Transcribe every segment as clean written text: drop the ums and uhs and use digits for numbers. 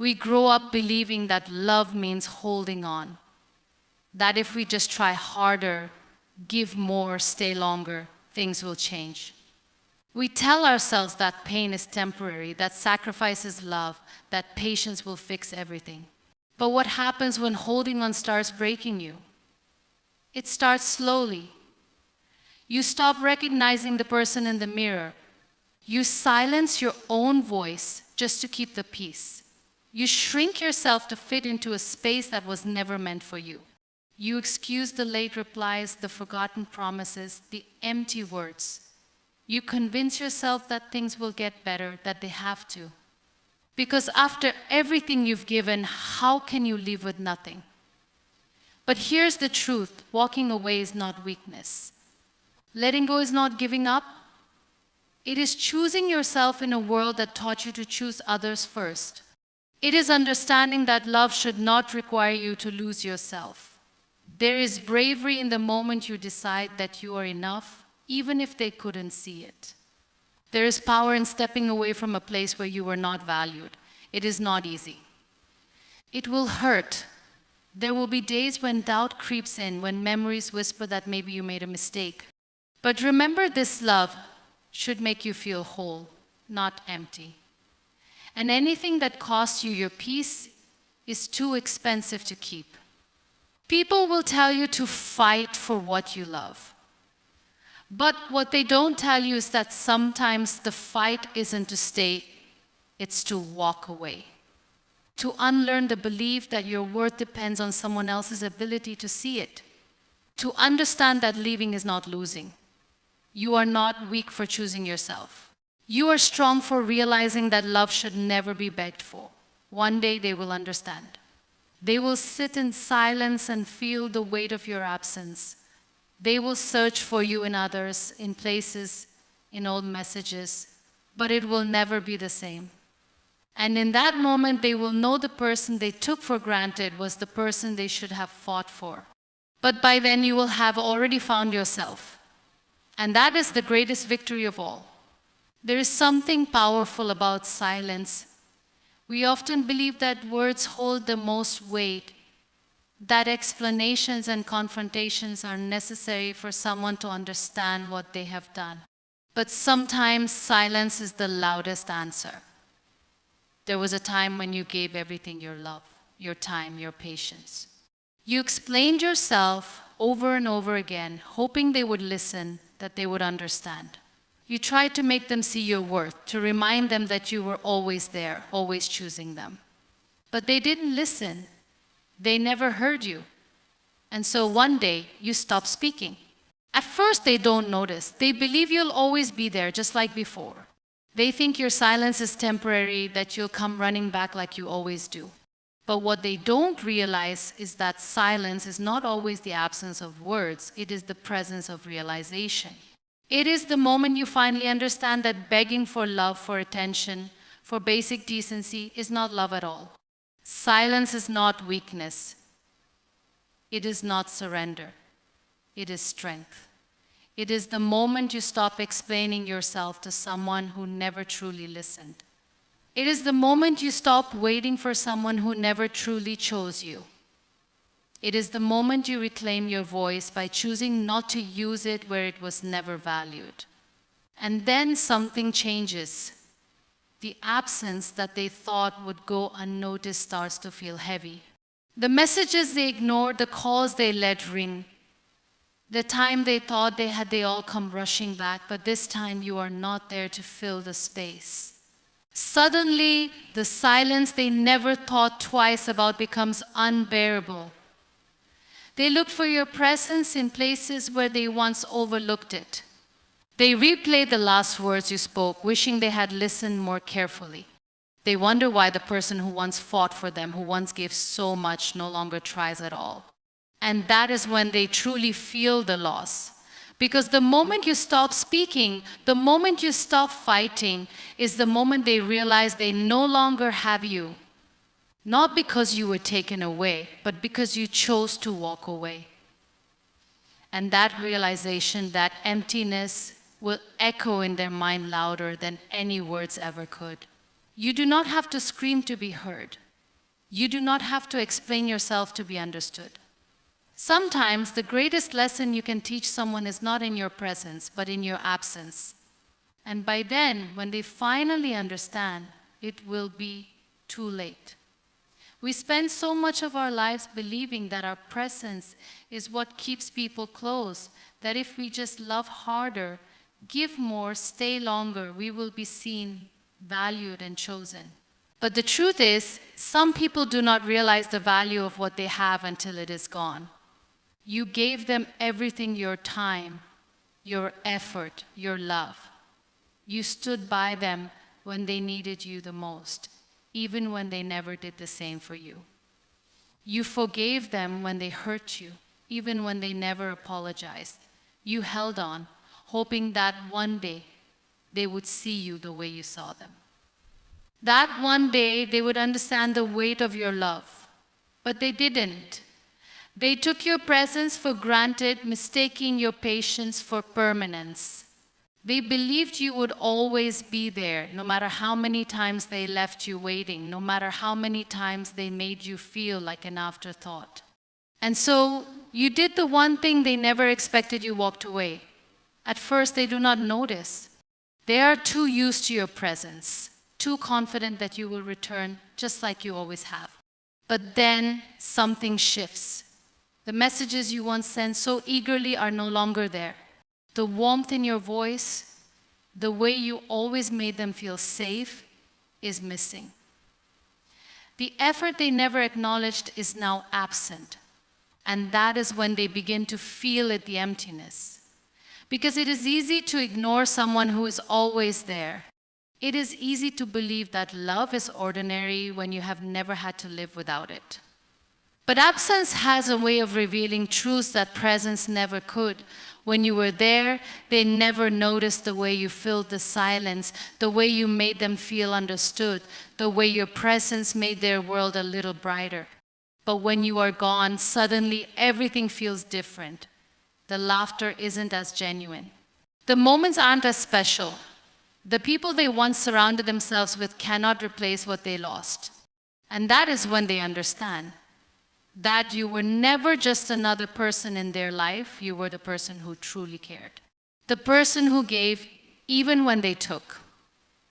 We grow up believing that love means holding on, that if we just try harder, give more, stay longer, things will change. We tell ourselves that pain is temporary, that sacrifice is love, that patience will fix everything. But what happens when holding on starts breaking you? It starts slowly. You stop recognizing the person in the mirror. You silence your own voice just to keep the peace. You shrink yourself to fit into a space that was never meant for you. You excuse the late replies, the forgotten promises, the empty words. You convince yourself that things will get better, that they have to. Because after everything you've given, how can you leave with nothing? But here's the truth: walking away is not weakness. Letting go is not giving up. It is choosing yourself in a world that taught you to choose others first. It is understanding that love should not require you to lose yourself. There is bravery in the moment you decide that you are enough, even if they couldn't see it. There is power in stepping away from a place where you were not valued. It is not easy. It will hurt. There will be days when doubt creeps in, when memories whisper that maybe you made a mistake. But remember, this love should make you feel whole, not empty. And anything that costs you your peace is too expensive to keep. People will tell you to fight for what you love. But what they don't tell you is that sometimes the fight isn't to stay, it's to walk away. To unlearn the belief that your worth depends on someone else's ability to see it. To understand that leaving is not losing. You are not weak for choosing yourself. You are strong for realizing that love should never be begged for. One day they will understand. They will sit in silence and feel the weight of your absence. They will search for you in others, in places, in old messages, but it will never be the same. And in that moment, they will know the person they took for granted was the person they should have fought for. But by then, you will have already found yourself. And that is the greatest victory of all. There is something powerful about silence. We often believe that words hold the most weight, that explanations and confrontations are necessary for someone to understand what they have done. But sometimes silence is the loudest answer. There was a time when you gave everything: your love, your time, your patience. You explained yourself over and over again, hoping they would listen, that they would understand. You tried to make them see your worth, to remind them that you were always there, always choosing them. But they didn't listen. They never heard you. And so one day, you stopped speaking. At first, they don't notice. They believe you'll always be there, just like before. They think your silence is temporary, that you'll come running back like you always do. But what they don't realize is that silence is not always the absence of words. It is the presence of realization. It is the moment you finally understand that begging for love, for attention, for basic decency is not love at all. Silence is not weakness. It is not surrender. It is strength. It is the moment you stop explaining yourself to someone who never truly listened. It is the moment you stop waiting for someone who never truly chose you. It is the moment you reclaim your voice by choosing not to use it where it was never valued. And then something changes. The absence that they thought would go unnoticed starts to feel heavy. The messages they ignored, the calls they let ring, the time they thought they all come rushing back, but this time you are not there to fill the space. Suddenly, the silence they never thought twice about becomes unbearable. They looked for your presence in places where they once overlooked it. They replay the last words you spoke, wishing they had listened more carefully. They wonder why the person who once fought for them, who once gave so much, no longer tries at all. And that is when they truly feel the loss. Because the moment you stop speaking, the moment you stop fighting, is the moment they realize they no longer have you. Not because you were taken away, but because you chose to walk away. And that realization, that emptiness, will echo in their mind louder than any words ever could. You do not have to scream to be heard. You do not have to explain yourself to be understood. Sometimes the greatest lesson you can teach someone is not in your presence, but in your absence. And by then, when they finally understand, it will be too late. We spend so much of our lives believing that our presence is what keeps people close, that if we just love harder, give more, stay longer, we will be seen, valued, and chosen. But the truth is, some people do not realize the value of what they have until it is gone. You gave them everything, your time, your effort, your love. You stood by them when they needed you the most, even when they never did the same for you. You forgave them when they hurt you, even when they never apologized. You held on, hoping that one day they would see you the way you saw them. That one day they would understand the weight of your love. But they didn't. They took your presence for granted, mistaking your patience for permanence. They believed you would always be there, no matter how many times they left you waiting, no matter how many times they made you feel like an afterthought. And so you did the one thing they never expected. You walked away. At first, they do not notice. They are too used to your presence, too confident that you will return just like you always have. But then something shifts. The messages you once sent so eagerly are no longer there. The warmth in your voice, the way you always made them feel safe, is missing. The effort they never acknowledged is now absent. And that is when they begin to feel it, the emptiness. Because it is easy to ignore someone who is always there. It is easy to believe that love is ordinary when you have never had to live without it. But absence has a way of revealing truths that presence never could. When you were there, they never noticed the way you filled the silence, the way you made them feel understood, the way your presence made their world a little brighter. But when you are gone, suddenly everything feels different. The laughter isn't as genuine. The moments aren't as special. The people they once surrounded themselves with cannot replace what they lost. And that is when they understand that you were never just another person in their life, you were the person who truly cared. The person who gave even when they took.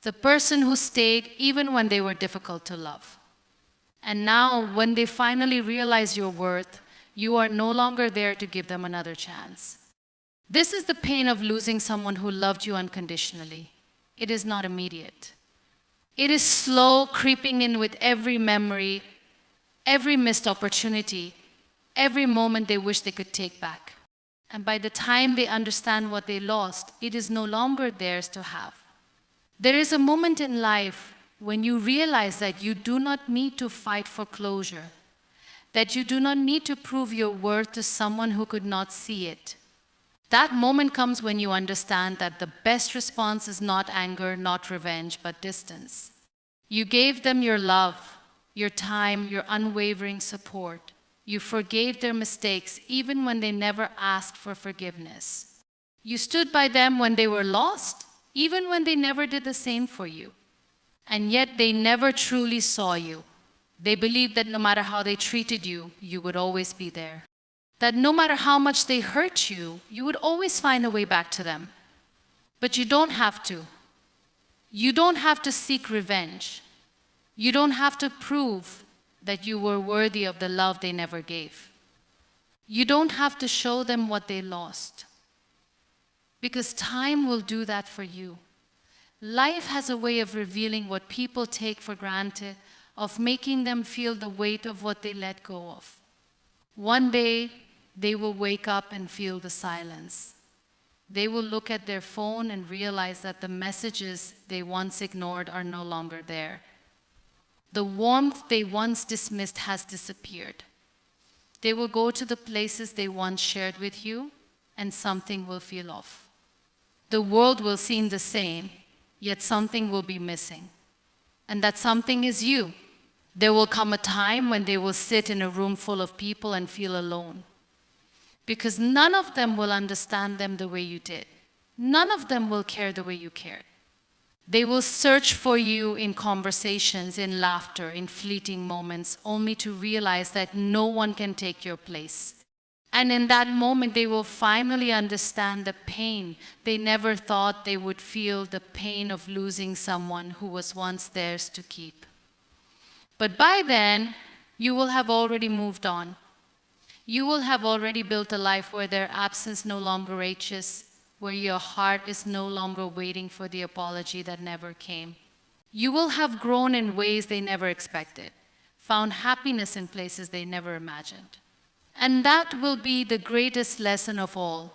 The person who stayed even when they were difficult to love. And now, when they finally realize your worth, you are no longer there to give them another chance. This is the pain of losing someone who loved you unconditionally. It is not immediate. It is slow, creeping in with every memory, every missed opportunity, every moment they wish they could take back. And by the time they understand what they lost, it is no longer theirs to have. There is a moment in life when you realize that you do not need to fight for closure, that you do not need to prove your worth to someone who could not see it. That moment comes when you understand that the best response is not anger, not revenge, but distance. You gave them your love, your time, your unwavering support. You forgave their mistakes even when they never asked for forgiveness. You stood by them when they were lost, even when they never did the same for you. And yet they never truly saw you. They believed that no matter how they treated you, you would always be there. That no matter how much they hurt you, you would always find a way back to them. But you don't have to. You don't have to seek revenge. You don't have to prove that you were worthy of the love they never gave. You don't have to show them what they lost. Because time will do that for you. Life has a way of revealing what people take for granted, of making them feel the weight of what they let go of. One day, they will wake up and feel the silence. They will look at their phone and realize that the messages they once ignored are no longer there. The warmth they once dismissed has disappeared. They will go to the places they once shared with you, and something will feel off. The world will seem the same, yet something will be missing. And that something is you. There will come a time when they will sit in a room full of people and feel alone. Because none of them will understand them the way you did. None of them will care the way you cared. They will search for you in conversations, in laughter, in fleeting moments, only to realize that no one can take your place. And in that moment, they will finally understand the pain they never thought they would feel, the pain of losing someone who was once theirs to keep. But by then, you will have already moved on. You will have already built a life where their absence no longer aches, where your heart is no longer waiting for the apology that never came. You will have grown in ways they never expected, found happiness in places they never imagined. And that will be the greatest lesson of all,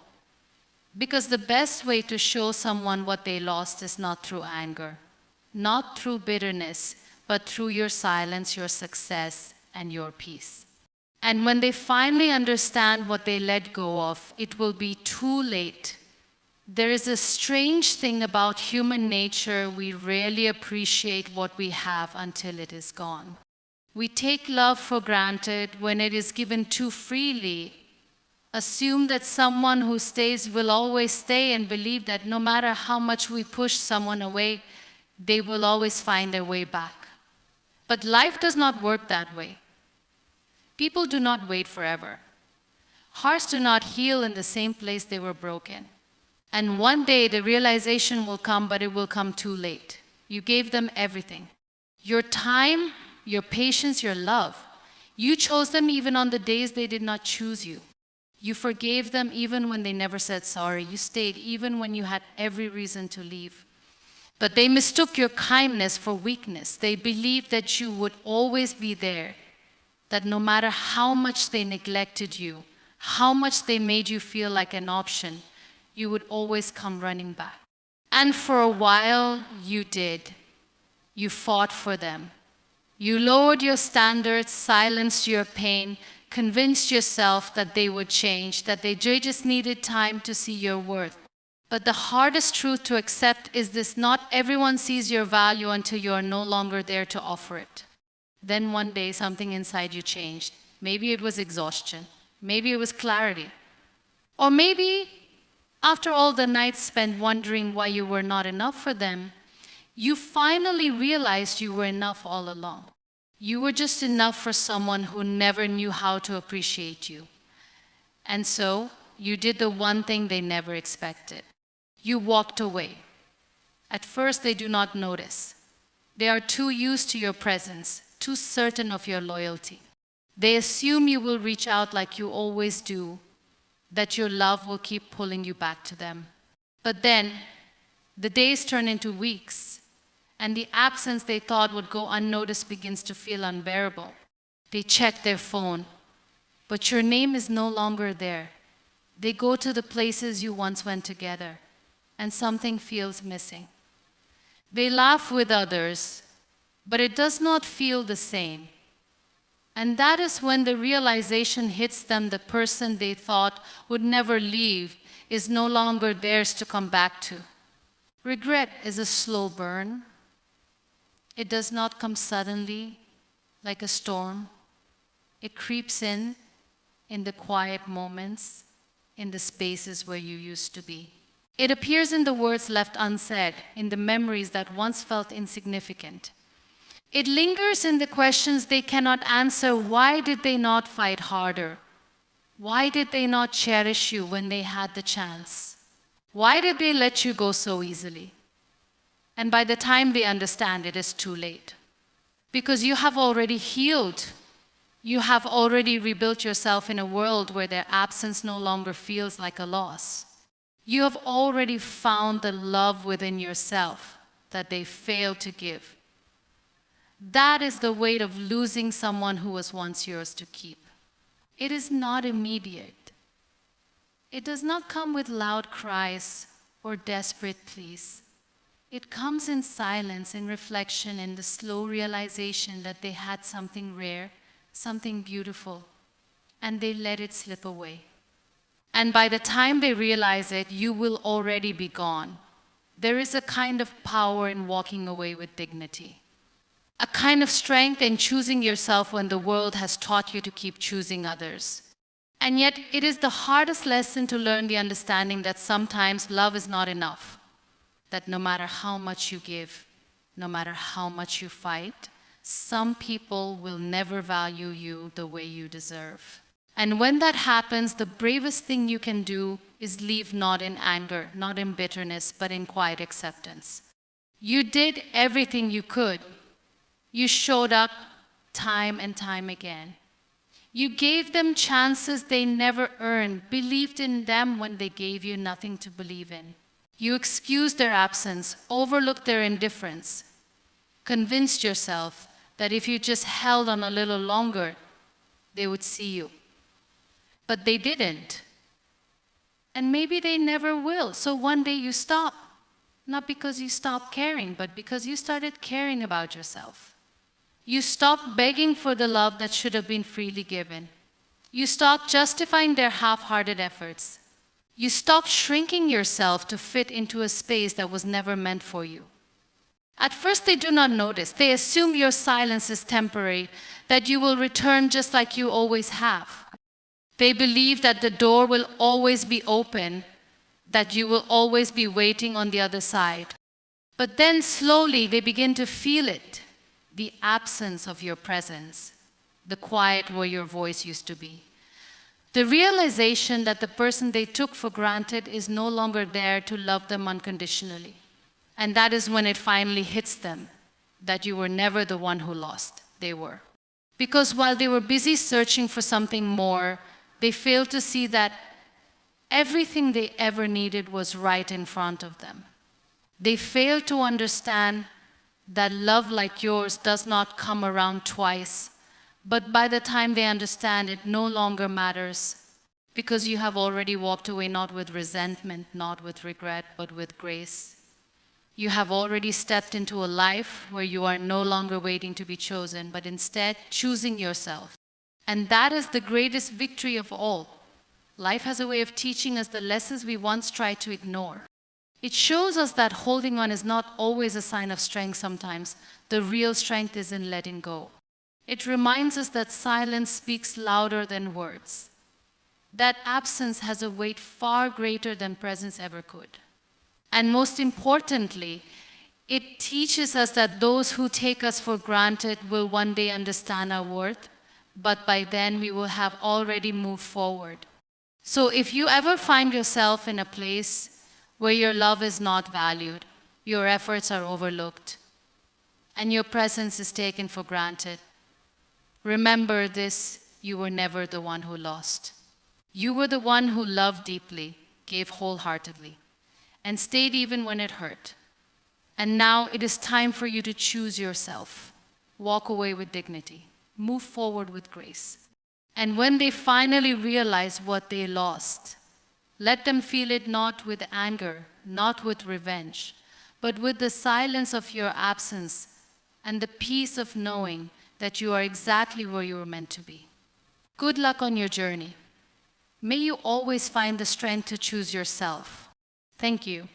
because the best way to show someone what they lost is not through anger, not through bitterness, but through your silence, your success, and your peace. And when they finally understand what they let go of, it will be too late. There is a strange thing about human nature. We rarely appreciate what we have until it is gone. We take love for granted when it is given too freely. Assume that someone who stays will always stay, and believe that no matter how much we push someone away, they will always find their way back. But life does not work that way. People do not wait forever. Hearts do not heal in the same place they were broken. And one day the realization will come, but it will come too late. You gave them everything. Your time, your patience, your love. You chose them even on the days they did not choose you. You forgave them even when they never said sorry. You stayed even when you had every reason to leave. But they mistook your kindness for weakness. They believed that you would always be there, that no matter how much they neglected you, how much they made you feel like an option, you would always come running back. And for a while, you did. You fought for them. You lowered your standards, silenced your pain, convinced yourself that they would change, that they just needed time to see your worth. But the hardest truth to accept is this: not everyone sees your value until you are no longer there to offer it. Then one day, something inside you changed. Maybe it was exhaustion. Maybe it was clarity. Or maybe after all the nights spent wondering why you were not enough for them, you finally realized you were enough all along. You were just enough for someone who never knew how to appreciate you. And so, you did the one thing they never expected. You walked away. At first, they do not notice. They are too used to your presence, too certain of your loyalty. They assume you will reach out like you always do, that your love will keep pulling you back to them. But then, the days turn into weeks, and the absence they thought would go unnoticed begins to feel unbearable. They check their phone, but your name is no longer there. They go to the places you once went together, and something feels missing. They laugh with others, but it does not feel the same. And that is when the realization hits them: the person they thought would never leave is no longer theirs to come back to. Regret is a slow burn. It does not come suddenly like a storm. It creeps in the quiet moments, in the spaces where you used to be. It appears in the words left unsaid, in the memories that once felt insignificant. It lingers in the questions they cannot answer. Why did they not fight harder? Why did they not cherish you when they had the chance? Why did they let you go so easily? And by the time they understand, it is too late. Because you have already healed. You have already rebuilt yourself in a world where their absence no longer feels like a loss. You have already found the love within yourself that they failed to give. That is the weight of losing someone who was once yours to keep. It is not immediate. It does not come with loud cries or desperate pleas. It comes in silence, in reflection, in the slow realization that they had something rare, something beautiful, and they let it slip away. And by the time they realize it, you will already be gone. There is a kind of power in walking away with dignity. A kind of strength in choosing yourself when the world has taught you to keep choosing others. And yet, it is the hardest lesson to learn, the understanding that sometimes love is not enough. that no matter how much you give, no matter how much you fight, some people will never value you the way you deserve. And when that happens, the bravest thing you can do is leave not in anger, not in bitterness, but in quiet acceptance. You did everything you could. You showed up time and time again. You gave them chances they never earned, believed in them when they gave you nothing to believe in. You excused their absence, overlooked their indifference, convinced yourself that if you just held on a little longer, they would see you. But they didn't. And maybe they never will. So one day you stop. Not because you stopped caring, but because you started caring about yourself. You stopped begging for the love that should have been freely given. You stopped justifying their half-hearted efforts. You stopped shrinking yourself to fit into a space that was never meant for you. At first, they do not notice. They assume your silence is temporary, that you will return just like you always have. They believe that the door will always be open, that you will always be waiting on the other side. But then slowly they begin to feel it, the absence of your presence, the quiet where your voice used to be. The realization that the person they took for granted is no longer there to love them unconditionally. And that is when it finally hits them, that you were never the one who lost, they were. Because while they were busy searching for something more, they failed to see that everything they ever needed was right in front of them. They failed to understand that love like yours does not come around twice, but by the time they understand, it no longer matters, because you have already walked away not with resentment, not with regret, but with grace. You have already stepped into a life where you are no longer waiting to be chosen, but instead choosing yourself. And that is the greatest victory of all. Life has a way of teaching us the lessons we once tried to ignore. It shows us that holding on is not always a sign of strength sometimes. The real strength is in letting go. It reminds us that silence speaks louder than words. That absence has a weight far greater than presence ever could. And most importantly, it teaches us that those who take us for granted will one day understand our worth, but by then we will have already moved forward. So if you ever find yourself in a place where your love is not valued, your efforts are overlooked, and your presence is taken for granted, remember this: you were never the one who lost. You were the one who loved deeply, gave wholeheartedly, and stayed even when it hurt. And now it is time for you to choose yourself. Walk away with dignity. Move forward with grace. And when they finally realize what they lost, let them feel it not with anger, not with revenge, but with the silence of your absence and the peace of knowing that you are exactly where you were meant to be. Good luck on your journey. May you always find the strength to choose yourself. Thank you.